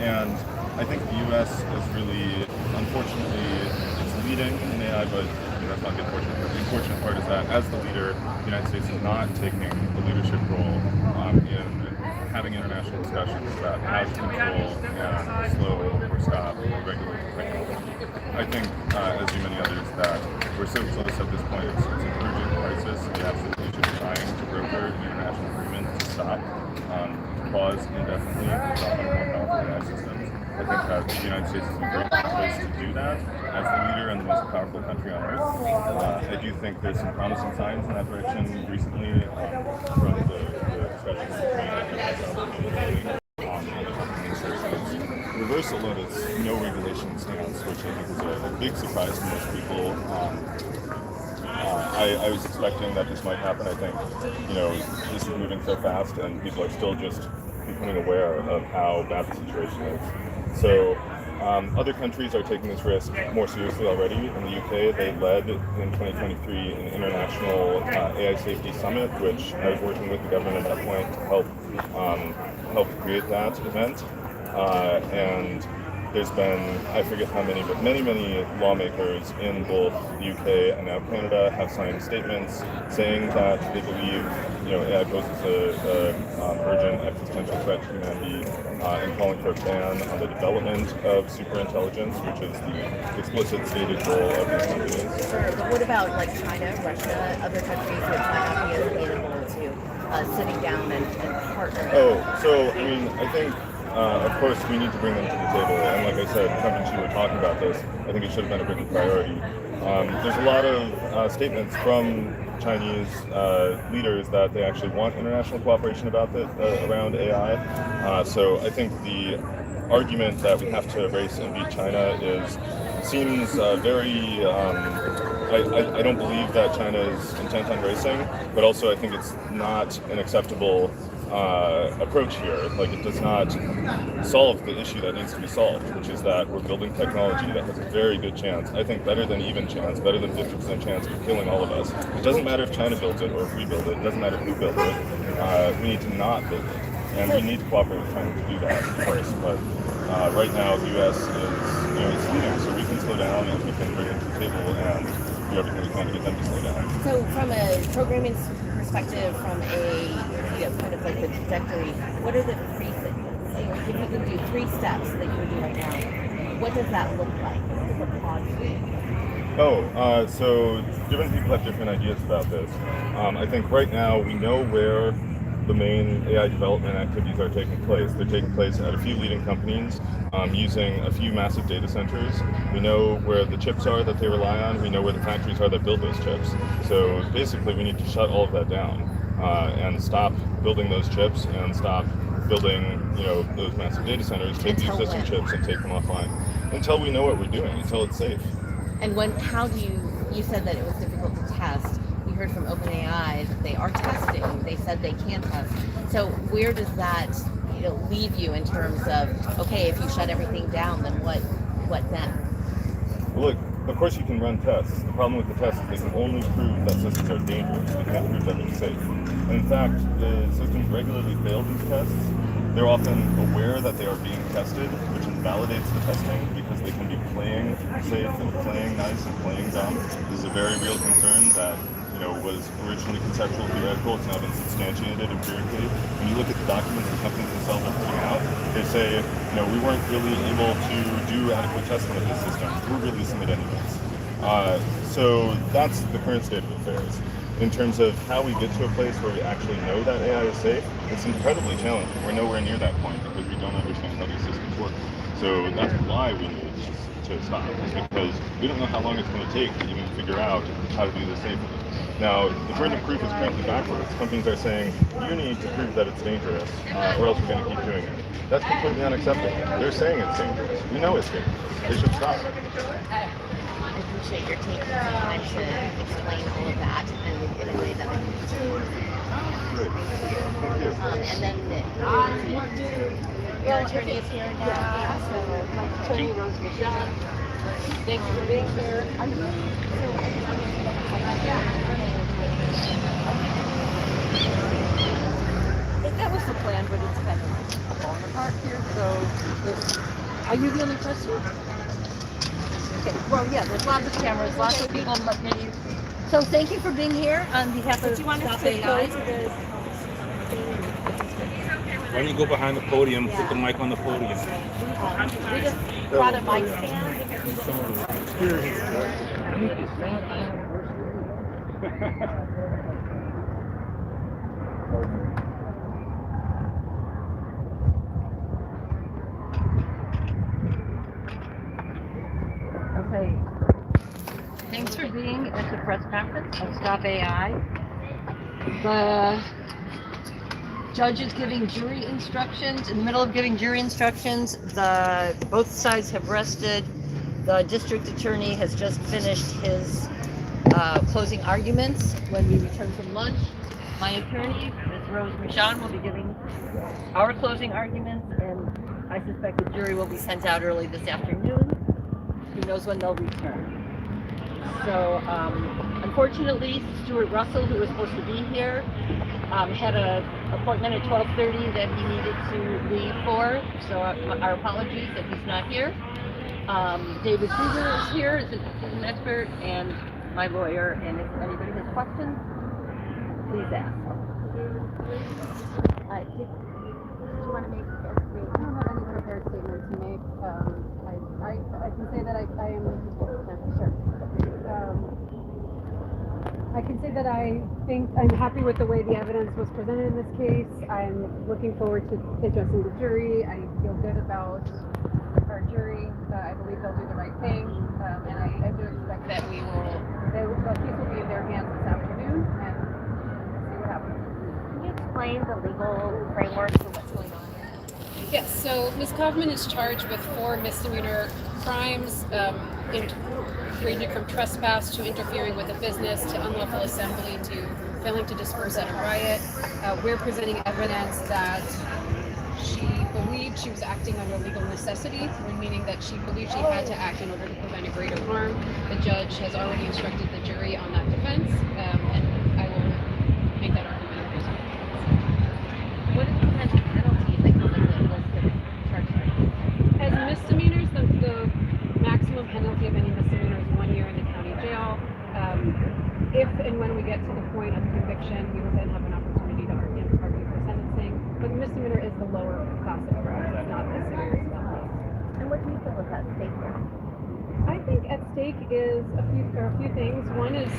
And I think the U.S. is really, unfortunately, it's leading in AI, but that's not the unfortunate part. The unfortunate part is that as the leader, the United States is not taking a leadership role in having international discussions about how to control and slow or stop or regulate technology. I think, as do many others, that we're so close at this point. It's an urgent crisis. We absolutely should be trying to broker an international agreement to stop, pause indefinitely the development of more powerful AI systems. I think that the United States is in a great place to do that as the leader and the most powerful country on earth. I do think there's some promising signs in that direction recently from the discussions between reversal of its no regulation stance, which I think is a big surprise to most people. I was expecting that this might happen. I think, this is moving so fast and people are still just becoming aware of how bad the situation is. So other countries are taking this risk more seriously already. In the UK, they led in 2023 an international AI safety summit, which I was working with the government at that point to help create that event. And there's been, I forget how many, but many lawmakers in both the UK and now Canada have signed statements saying that they believe, AI poses an urgent existential threat to humanity, and calling for a ban on the development of superintelligence, which is the explicit stated goal of these companies. Sure, but what about China, Russia, other countries which might not be as amenable to sitting down and partnering? I think. Of course, we need to bring them to the table, and like I said, Trump and Xi were talking about this. I think it should have been a bigger priority. There's a lot of statements from Chinese leaders that they actually want international cooperation about around AI. So I think the argument that we have to race and beat China seems very. I don't believe that China is intent on racing, but also I think it's not an acceptable approach here. It does not solve the issue that needs to be solved, which is that we're building technology that has a very good chance, I think better than even chance, better than 50% chance of killing all of us. It doesn't matter if China builds it or if we build it. It doesn't matter who builds it. We need to not build it. And we need to cooperate with China to do that, of course. But right now, the U.S. is leading, so we can slow down and we can bring it to the table and do everything we can to get them to slow down. So from a programming perspective, from a kind of the trajectory, what are the three things? If you can do 3 steps that you would do right now, what does that look like? What does the pod do? So different people have different ideas about this. I think right now we know where the main AI development activities are taking place. They're taking place at a few leading companies using a few massive data centers. We know where the chips are that they rely on. We know where the factories are that build those chips. So basically we need to shut all of that down and stop building those chips and stop building those massive data centers, take the existing chips and take them offline until we know what we're doing, until it's safe. And how do you said that it was difficult to test. We heard from OpenAI that they are testing. They said they can test. So where does that leave you in terms of, okay, if you shut everything down, then what then? Look, of course you can run tests. The problem with the tests is they can only prove that systems are dangerous. They can't prove that they're safe. And in fact, the systems regularly fail these tests. They're often aware that they are being tested, which invalidates the testing because they can be playing safe and playing nice and playing dumb. This is a very real concern that was originally conceptual theoretical. It's now been substantiated empirically. When you look at the documents the companies themselves are putting out, they say, we weren't really able to do adequate testing of this system. We're releasing it anyways. So that's the current state of affairs. In terms of how we get to a place where we actually know that AI is safe, it's incredibly challenging. We're nowhere near that point because we don't understand how these systems work. So that's why we need to stop, is because we don't know how long it's going to take to even figure out how to do this safely. Now, the burden of proof is currently backwards. Companies are saying, you need to prove that it's dangerous, or else we're going to keep doing it. That's completely unacceptable. They're saying it's dangerous. We know it's dangerous. They should stop. I appreciate your taking the time to explain all of that and in a way that I can Great. Thank you. And then your attorney is here now, so my attorney knows Michelle. Thanks for being here. that was the plan, but it's kind of falling apart here. So, are you the only person? Okay. Well, yeah. There's lots of cameras, lots of people. So, thank you for being here on behalf of StopAI. Why don't you go behind the podium, put the mic on the podium? We just brought a mic stand. Okay. Thanks for being at the press conference of StopAI. The judge is giving jury instructions. In the middle of giving jury instructions, both sides have rested. The district attorney has just finished his closing arguments. When we return from lunch, my attorney, Ms. Rose Michon, will be giving our closing arguments, and I suspect the jury will be sent out early this afternoon. Who knows when they'll return. So, unfortunately, Stuart Russell, who was supposed to be here, had an appointment at 12:30 that he needed to leave for. So, our apologies that he's not here. David Kruger is here, is an expert, and my lawyer. And if anybody has questions, please ask. Do you want to make a statement? I don't have any prepared statement to make. I can say that I am sure. I can say that I think I'm happy with the way the evidence was presented in this case. I'm looking forward to addressing the jury. I feel good about our jury. I believe they'll do the right thing, and I do expect that the case will be in their hands this afternoon, and we'll see what happens. Can you explain the legal framework for what's going on? Yes, so Ms. Kaufman is charged with 4 misdemeanor crimes, ranging from trespass to interfering with a business to unlawful assembly to failing to disperse at a riot. We're presenting evidence that she believed she was acting under legal necessity, meaning that she believed she had to act in order to prevent a greater harm. The judge has already instructed the jury on that defense, and I will make that argument in person. What is the potential penalties that come with the list of charges? As misdemeanors, the maximum penalty of any misdemeanor is 1 year in the county jail. If and when we get to the point of conviction, we will then have an opportunity to argue for sentencing. But misdemeanor is the lower class of crime. It's not the severe penalty. And what do you feel is at stake here? I think at stake is a few things. One is,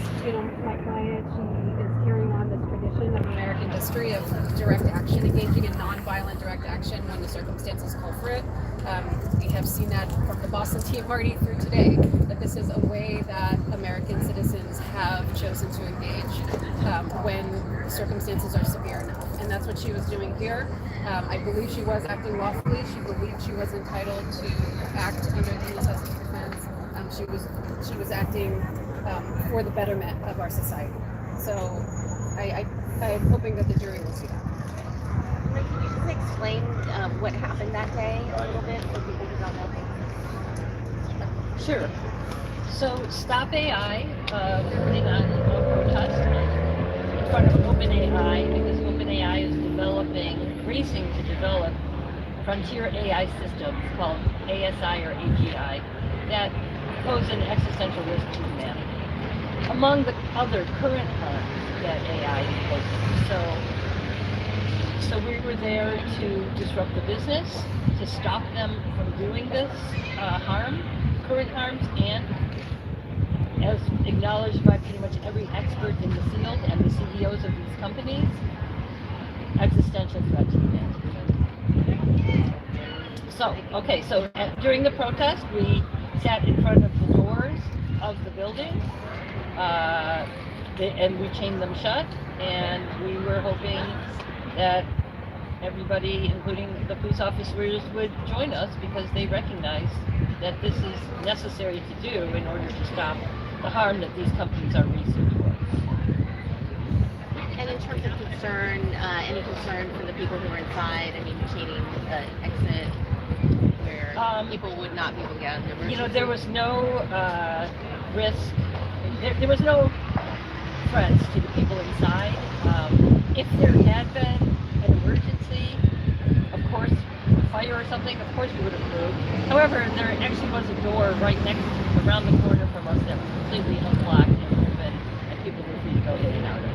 my client, she is carrying on this tradition of American history of direct action, engaging in nonviolent direct action when the circumstances call for it. We have seen that from the Boston Tea Party through today, that this is a way that American citizens have chosen to engage when circumstances are severe enough. And that's what she was doing here. I believe she was acting lawfully. She believed she was entitled to act under the necessity defense. She was acting for the betterment of our society. So I'm hoping that the jury will see that. Can you just explain what happened that day a little bit for people who don't know? Sure. So StopAI, we're putting on a protest in front of OpenAI because OpenAI is racing to develop frontier AI systems called ASI or AGI that pose an existential risk to humanity. Among the other current harms that AI is posing. So we were there to disrupt the business, to stop them from doing this current harms, and as acknowledged by pretty much every expert in the field and the CEOs of these companies, existential threat to humanity. So during the protest, we sat in front of the doors of the building, and we chained them shut, and we were hoping that everybody, including the police officers, would join us because they recognize that this is necessary to do in order to stop the harm that these companies are racing towards. And in terms of concern, any concern for the people who are inside? I mean, chaining the exit where people would not be able to get out of their there was no risk. There was no threats to the people inside. If there had been an emergency, emergency, of course, a fire or something, of course we would have moved. However, there actually was a door right around the corner from us that was completely unlocked and open, and people were free to go in and out of it.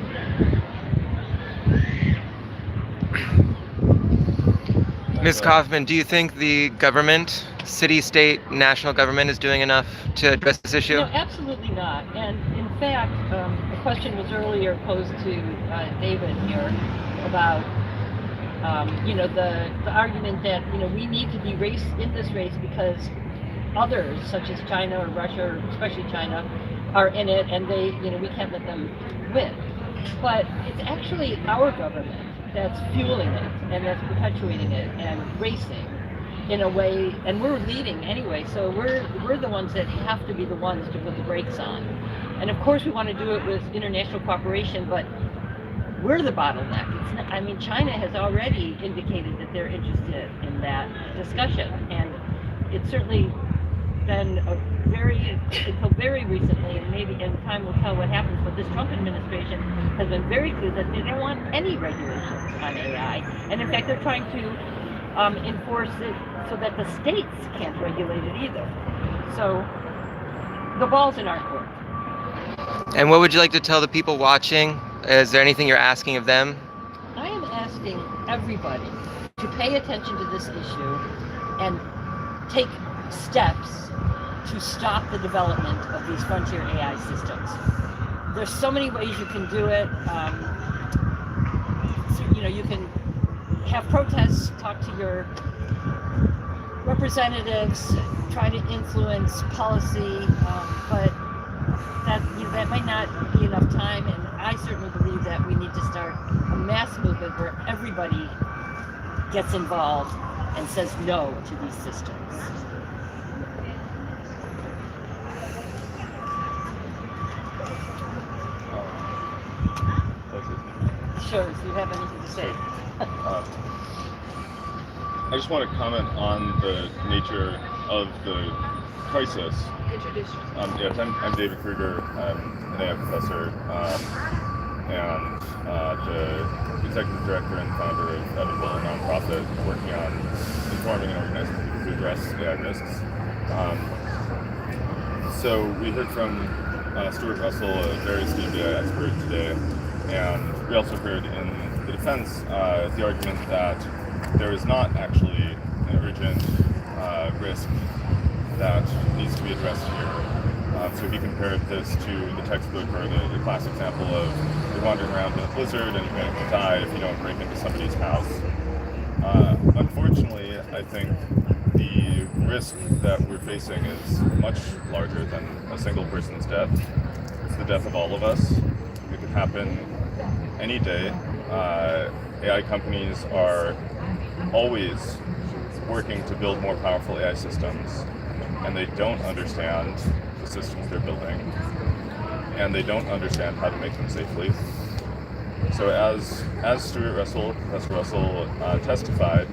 Ms. Kaufman, do you think the government, city, state, national government is doing enough to address this issue? No, absolutely not. And in fact, a question was earlier posed to David here about, the argument that, we need to be in this race because others, such as China or Russia, or especially China, are in it, and we can't let them win. But it's actually our government that's fueling it and that's perpetuating it and racing in a way, and we're leading anyway, so we're the ones that have to be the ones to put the brakes on. And of course we want to do it with international cooperation, but we're the bottleneck. China has already indicated that they're interested in that discussion, and it's certainly been until very recently, and time will tell what happens, but this Trump administration has been very clear that they don't want any regulations on AI. And in fact, they're trying to enforce it so that the states can't regulate it either. So the ball's in our court. And what would you like to tell the people watching? Is there anything you're asking of them? I am asking everybody to pay attention to this issue and take steps to stop the development of these frontier AI systems. There's so many ways you can do it. You can have protests, talk to your representatives, try to influence policy, but that might not be enough time. And I certainly believe that we need to start a mass movement where everybody gets involved and says no to these systems. Sure, if you have anything to say. I just want to comment on the nature of the crisis. Introduce yourself. Yes, I'm David Kruger. I'm an AI professor and the executive director and founder of Evitable, a nonprofit working on informing and organizing people to address AI risks. So we heard from Stuart Russell, a very esteemed AI expert today, and we also heard in the defense the argument that there is not actually an urgent risk that needs to be addressed here. So he compared this to the textbook or the class example of you're wandering around in a blizzard and you're going to die if you don't break into somebody's house. Unfortunately, I think the risk that we're facing is much larger than a single person's death. It's the death of all of us. It could happen any day. AI companies are always working to build more powerful AI systems, and they don't understand the systems they're building, and they don't understand how to make them safely. So as Professor Russell testified,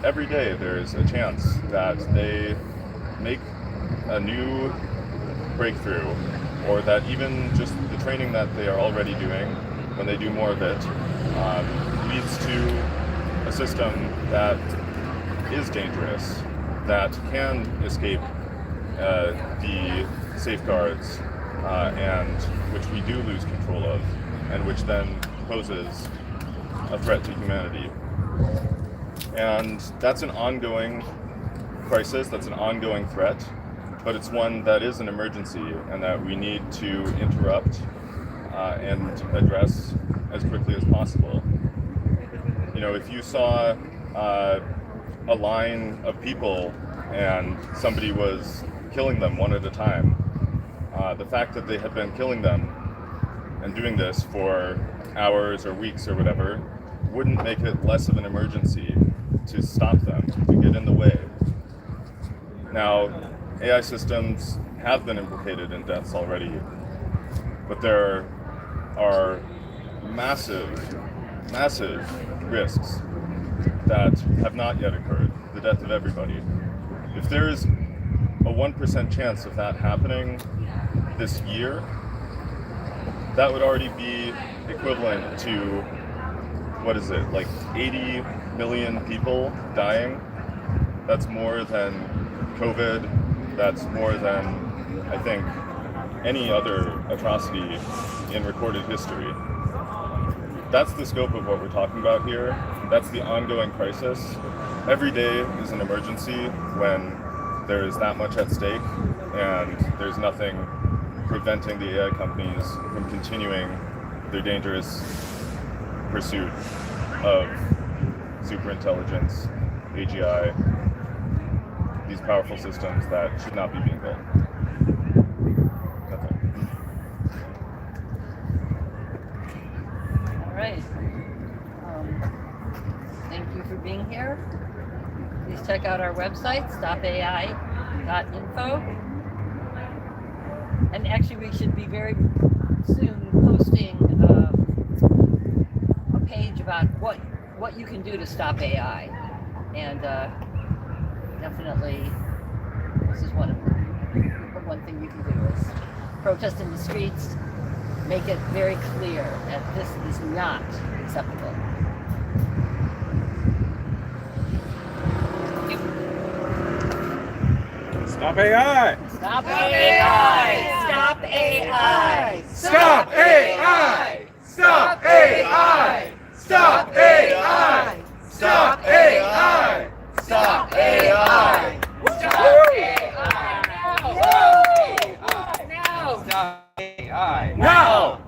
every day there's a chance that they make a new breakthrough, or that even just the training that they are already doing, when they do more of it, leads to a system that is dangerous, that can escape the safeguards, and which we do lose control of, and which then poses a threat to humanity. And that's an ongoing crisis, that's an ongoing threat, but it's one that is an emergency and that we need to interrupt and address as quickly as possible. If you saw a line of people and somebody was killing them one at a time, the fact that they had been killing them and doing this for hours or weeks or whatever wouldn't make it less of an emergency to stop them, to get in the way. Now, AI systems have been implicated in deaths already, but there are massive risks that have not yet occurred, the death of everybody. If there is a 1% chance of that happening this year, that would already be equivalent to what is it, like 80 million people dying. That's more than COVID. That's more than, I think, any other atrocity in recorded history. That's the scope of what we're talking about here. That's the ongoing crisis. Every day is an emergency when there is that much at stake, and there's nothing preventing the AI companies from continuing their dangerous pursuit of superintelligence, AGI, these powerful systems that should not be being built. That's it. All right. Thank you for being here. Please check out our website, stopai.info. And actually, we should be very soon posting a page about what you can do to stop AI. And definitely, this is one thing you can do is protest in the streets, make it very clear that this is not acceptable. Stop AI! Stop AI! Stop AI! Stop AI! Stop AI! Stop AI! Stop AI! Stop AI! Now! Stop AI! Now!